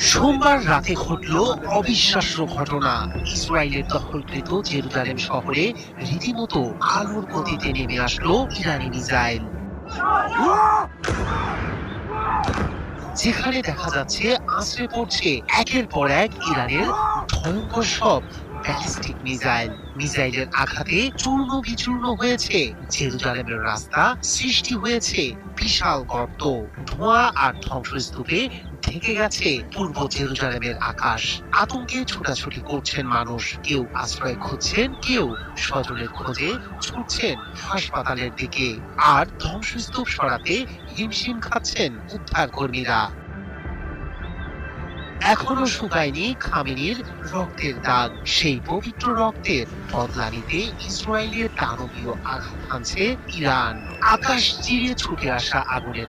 সোমবার রাতে ঘটল অবিশ্বাস্য ঘটনা। ইসরায়েলের দখলকৃত জেরুজালেম শহরে রীতিমতো আলোর গতিতে নেমে আসলো ইরানি মিসাইল, যেখানে দেখা যাচ্ছে আছড়ে পড়ছে একের পর এক ইরানের ভয়ঙ্কর সব ব্যালিস্টিক মিসাইল। মিসাইলের আঘাতে চূর্ণ বিচূর্ণ হয়েছে জেরুজালেমের রাস্তা, সৃষ্টি হয়েছে বিশাল গর্ত, ধোঁয়া আর ধ্বংসস্তূপে ঢেকে গেছে পূর্ব জেরুজালেমের আকাশ। আতঙ্কে ছোটাছুটি করছেন মানুষ, কেউ আশ্রয় খুঁজছেন, কেউ স্বজনের খোঁজে ছুটছেন হাসপাতালের দিকে, আর ধ্বংসস্তূপ সরাতে হিমশিম খাচ্ছেন উদ্ধার কর্মীরা। এখনো শুকায়নি খামেনির রক্তের দাগ। সেই পবিত্র রক্তের বদলা নিতে ইসরায়েলের দানবীয় আঘাত হানছে ইরান। আকাশ চিরে ছুটে আসা আগুনের